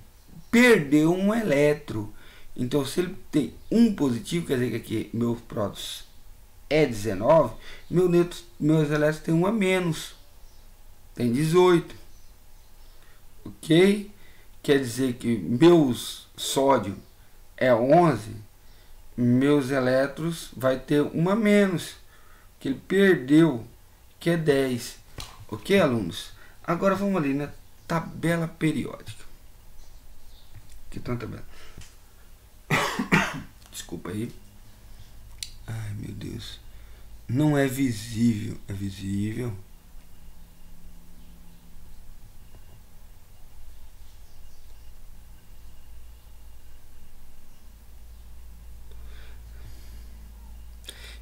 perdeu um elétron. Então, se ele tem um positivo, quer dizer que aqui meus prótons é 19, meus elétrons tem um a menos, tem 18. Ok? Quer dizer que meus sódio é 11, meus elétrons vai ter uma a menos, que ele perdeu, que é 10. Ok, alunos? Agora vamos ali na tabela periódica. Aqui está a tabela. Desculpa aí. Ai, meu Deus. Não é visível. É visível.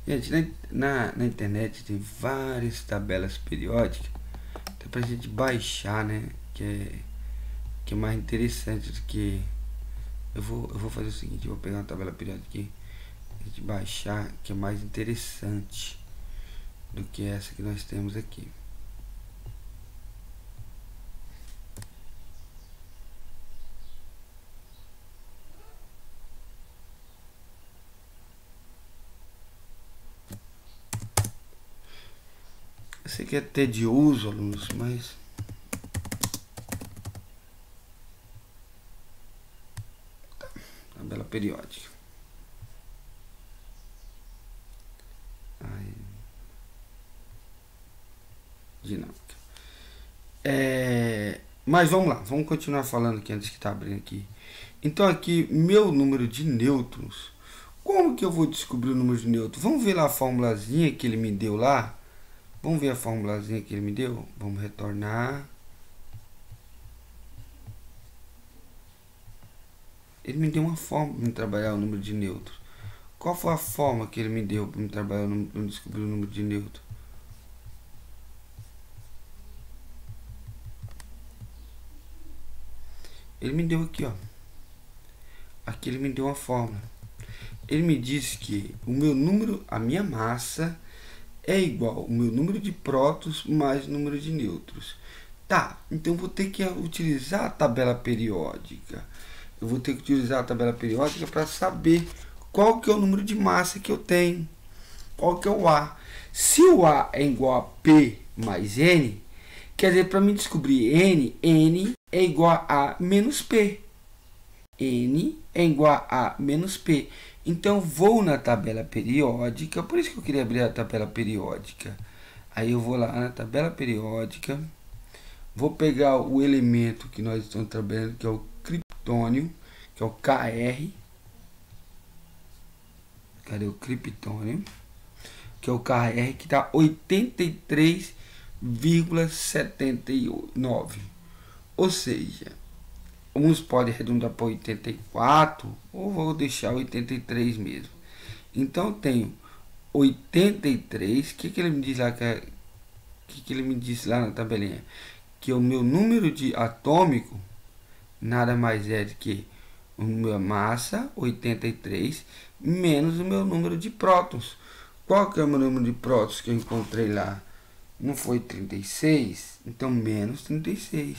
Gente, na internet tem várias tabelas periódicas. Tem pra gente baixar, né? Que é mais interessante do que... Eu vou fazer o seguinte, eu vou pegar uma tabela periódica aqui, a gente baixar, que é mais interessante do que essa que nós temos aqui. Eu sei que é tedioso, alunos, mas... Tabela periódica. Dinâmica. Mas vamos lá, vamos continuar falando aqui antes que tá abrindo aqui. Então aqui, meu número de nêutrons. Como que eu vou descobrir o número de nêutrons? Vamos ver lá a formulazinha que ele me deu lá. Vamos ver a formulazinha que ele me deu. Vamos retornar. Ele me deu uma forma para me trabalhar o número de nêutrons. Qual foi a forma que ele me deu para me trabalhar para descobrir o número de nêutrons? Ele me deu aqui, ó. Aqui ele me deu uma fórmula. Ele me disse que o meu número, a minha massa é igual ao meu número de prótons mais o número de nêutrons. Tá, então eu vou ter que utilizar a tabela periódica. Eu vou ter que utilizar a tabela periódica para saber qual que é o número de massa que eu tenho. Qual que é o A. Se o A é igual a P mais N, quer dizer, para mim descobrir N é igual a menos P. N é igual a menos P. Então, vou na tabela periódica. Por isso que eu queria abrir a tabela periódica. Aí eu vou lá na tabela periódica. Vou pegar o elemento que nós estamos trabalhando, que é o criptônio, que é o Kr. Cadê o criptônio? que é o KR, que dá 83,79. Ou seja, uns podem arredondar para 84, ou vou deixar 83 mesmo. Então eu tenho 83, que ele me diz lá que ele me disse lá na tabelinha? Que o meu número de atômico nada mais é do que a minha massa, 83, menos o meu número de prótons. Qual que é o meu número de prótons que eu encontrei lá? Não foi 36? Então menos 36.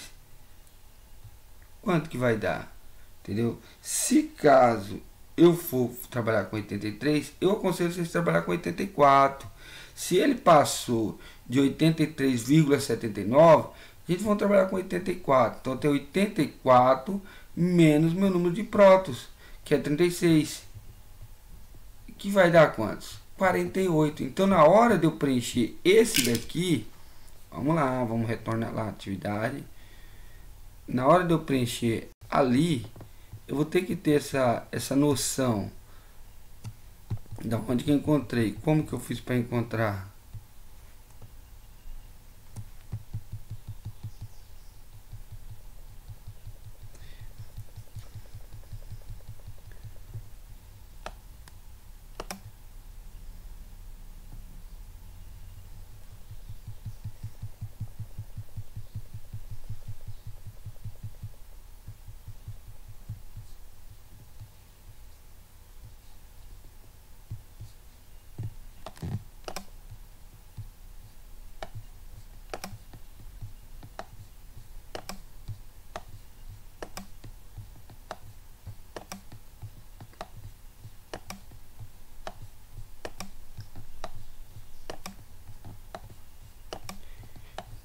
Quanto que vai dar? Entendeu? Se caso eu for trabalhar com 83, eu aconselho vocês a trabalhar com 84. Se ele passou de 83,79, a gente vai trabalhar com 84. Então tem 84 menos meu número de prótons, que é 36. Que vai dar quantos? 48. Então na hora de eu preencher esse daqui, vamos lá, vamos retornar lá a atividade. Na hora de eu preencher ali, eu vou ter que ter essa noção da onde que eu encontrei, como que eu fiz para encontrar.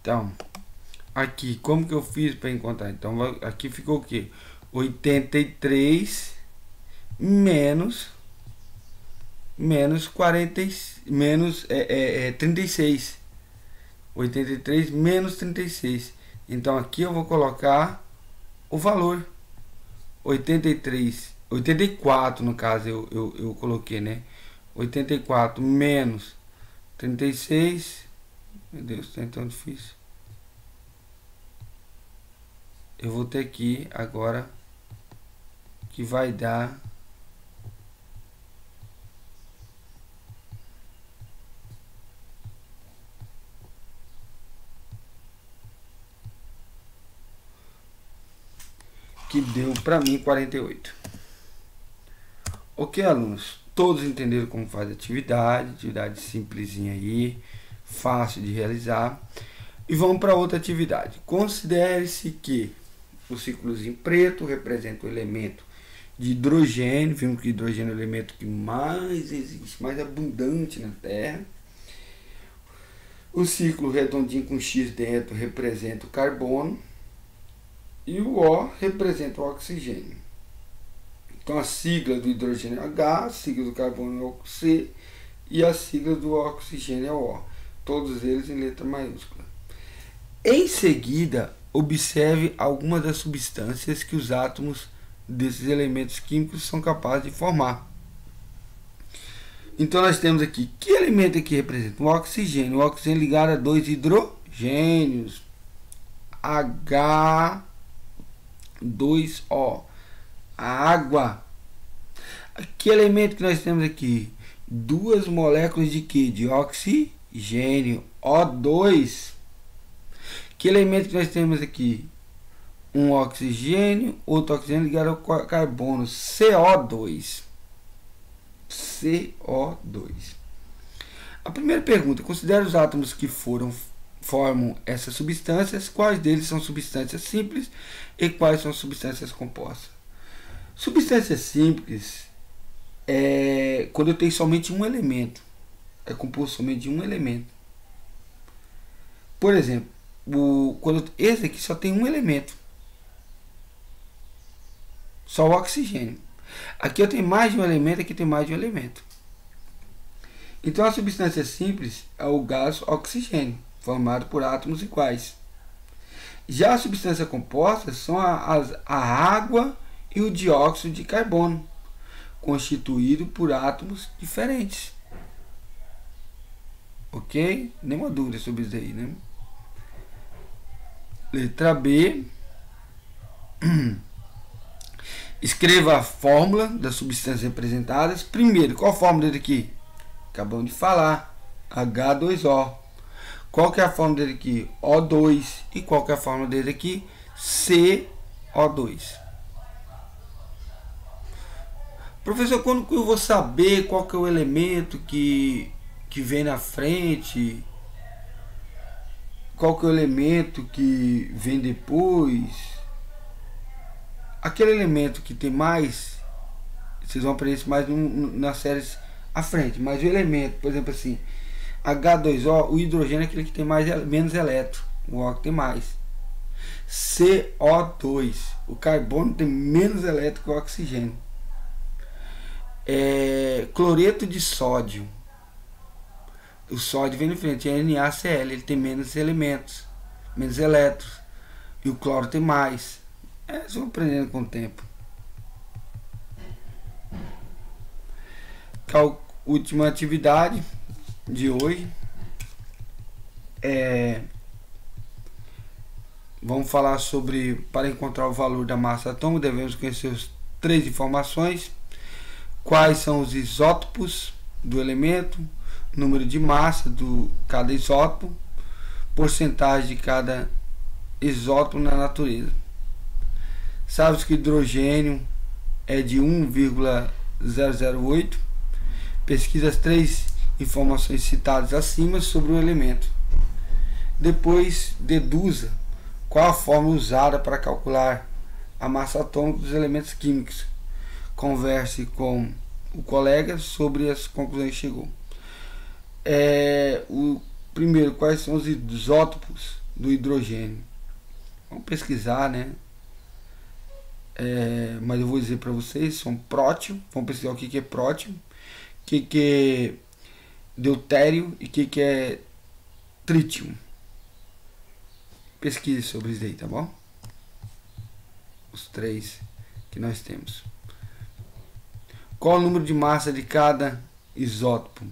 Então, aqui, como que eu fiz para encontrar? Então, aqui ficou o que? 83 menos 36. 83 menos 36. Então, aqui eu vou colocar o valor. 84 no caso eu coloquei, né? 84 menos 36. Meu Deus, tá tão difícil. Eu vou ter aqui agora que vai dar que deu para mim 48. Ok, alunos? Todos entenderam como faz a atividade simplesinha aí, fácil de realizar. E vamos para outra atividade. Considere-se que o círculozinho preto representa o elemento de hidrogênio. Vimos que hidrogênio é o elemento que mais existe, mais abundante na Terra. O círculo redondinho com X dentro representa o carbono. E o O representa o oxigênio. Então a sigla do hidrogênio é H, a sigla do carbono é o C e a sigla do oxigênio é o O. Todos eles em letra maiúscula. Em seguida, observe algumas das substâncias que os átomos desses elementos químicos são capazes de formar. Então nós temos aqui, que elemento aqui representa? O oxigênio. O oxigênio ligado a dois hidrogênios. H2O. A água. Que elemento que nós temos aqui? Duas moléculas de quê? De oxigênio. O2. Que elemento que nós temos aqui? Um oxigênio, outro oxigênio ligado ao carbono. CO2. CO2. A primeira pergunta: considere os átomos que formam essas substâncias. Quais deles são substâncias simples e quais são substâncias compostas? Substâncias simples é quando eu tenho somente um elemento. É composto somente de um elemento. Por exemplo, esse aqui só tem um elemento. Só o oxigênio. Aqui eu tenho mais de um elemento, aqui tem mais de um elemento. Então a substância simples é o gás oxigênio, formado por átomos iguais. Já a substância composta são a água e o dióxido de carbono, constituído por átomos diferentes. Ok? Nenhuma dúvida sobre isso aí, né? Letra B. Escreva a fórmula das substâncias representadas. Primeiro, qual a fórmula dele aqui? Acabamos de falar. H2O. Qual que é a fórmula dele aqui? O2. E qual que é a fórmula dele aqui? CO2. Professor, quando que eu vou saber qual que é o elemento que vem na frente? Qual que é o elemento que vem depois? Aquele elemento que tem mais, vocês vão aprender isso mais nas séries à frente. Mas o elemento, por exemplo assim, H2O, o hidrogênio é aquele que tem menos elétron, o O que tem mais. CO2, o carbono tem menos elétron que o oxigênio. Cloreto de sódio, o sódio vem em frente, é NaCl, ele tem menos elementos, menos elétrons, e o cloro tem mais. Vocês vão aprendendo com o tempo. Última atividade de hoje vamos falar sobre, para encontrar o valor da massa atômica, devemos conhecer as 3 informações: quais são os isótopos do elemento, número de massa de cada isótopo, porcentagem de cada isótopo na natureza. Sabe que o hidrogênio é de 1,008. Pesquisa as 3 informações citadas acima sobre o elemento. Depois, deduza qual a fórmula usada para calcular a massa atômica dos elementos químicos. Converse com o colega sobre as conclusões que chegou. Primeiro, quais são os isótopos do hidrogênio? Vamos pesquisar, né? Mas eu vou dizer para vocês, são prótio. Vamos pesquisar o que é prótio, o que é deutério e o que é trítio. Pesquise sobre isso aí, tá bom? Os 3 que nós temos. Qual o número de massa de cada isótopo?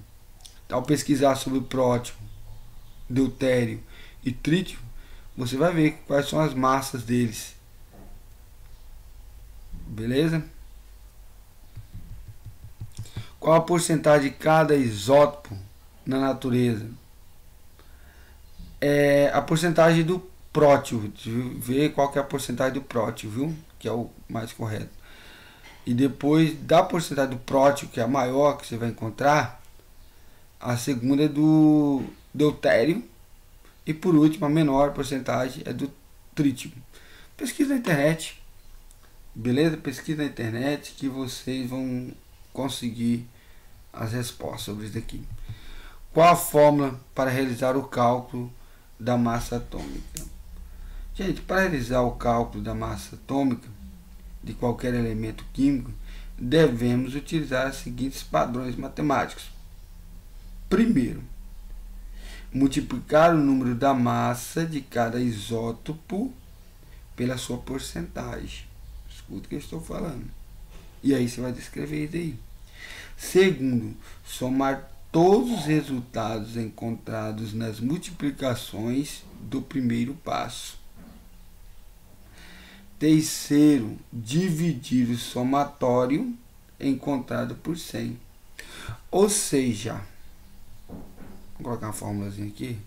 Ao pesquisar sobre prótio, deutério e trítio, você vai ver quais são as massas deles. Beleza? Qual a porcentagem de cada isótopo na natureza? A porcentagem do prótio. Ver qual que é a porcentagem do prótio, viu? Que é o mais correto. E depois da porcentagem do prótio, que é a maior que você vai encontrar, a segunda é do deutério. E por último, a menor porcentagem é do trítio. Pesquisa na internet. Beleza? Pesquisa na internet que vocês vão conseguir as respostas sobre isso aqui. Qual a fórmula para realizar o cálculo da massa atômica? Gente, para realizar o cálculo da massa atômica de qualquer elemento químico, devemos utilizar os seguintes padrões matemáticos. Primeiro, multiplicar o número da massa de cada isótopo pela sua porcentagem. Escuta o que eu estou falando. E aí você vai descrever isso aí. Segundo, somar todos os resultados encontrados nas multiplicações do primeiro passo. Terceiro, dividir o somatório encontrado por 100. Ou seja, vou colocar uma formulazinha aqui.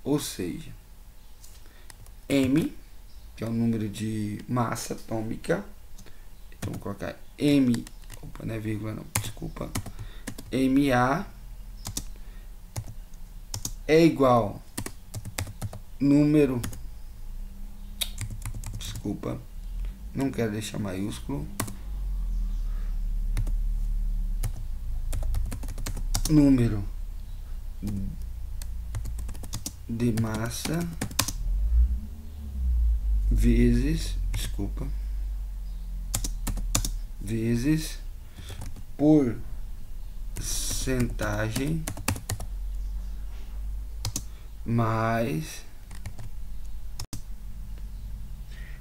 Ou seja, M, que é o número de massa atômica. Então vou colocar M, opa, não é vírgula não, desculpa. MA é igual número, desculpa, não quero deixar maiúsculo, número de massa vezes, desculpa, vezes porcentagem mais,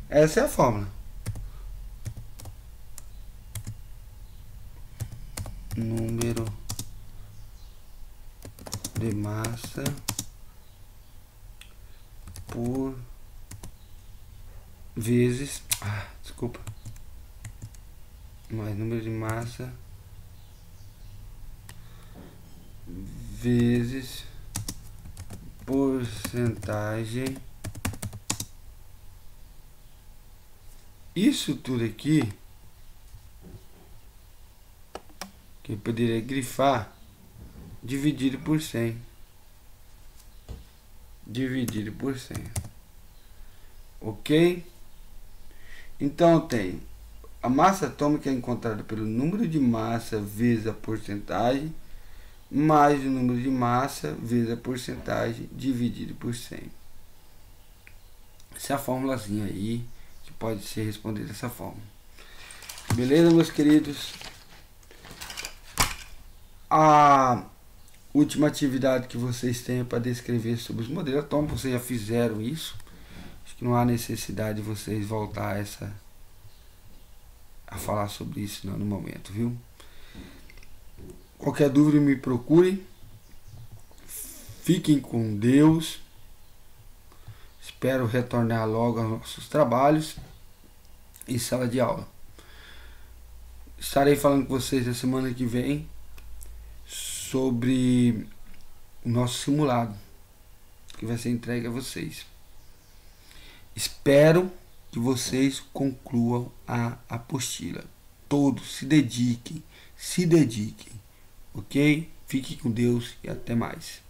essa é a fórmula, número de massa por vezes, desculpa, mais número de massa vezes porcentagem. Isso tudo aqui que eu poderia grifar dividido por 100. Dividido por 100. Ok? Então tem a massa atômica é encontrada pelo número de massa vezes a porcentagem mais o número de massa vezes a porcentagem dividido por 100. Essa é a formulazinha aí que pode ser respondida dessa forma. Beleza, meus queridos? A última atividade que vocês têm para descrever sobre os modelos atômicos, vocês já fizeram isso. Acho que não há necessidade de vocês voltar a falar sobre isso no momento, viu? Qualquer dúvida me procure. Fiquem com Deus. Espero retornar logo aos nossos trabalhos em sala de aula. Estarei falando com vocês na semana que vem sobre o nosso simulado que vai ser entregue a vocês. Espero que vocês concluam a apostila. Todos se dediquem, ok? Fique com Deus e até mais.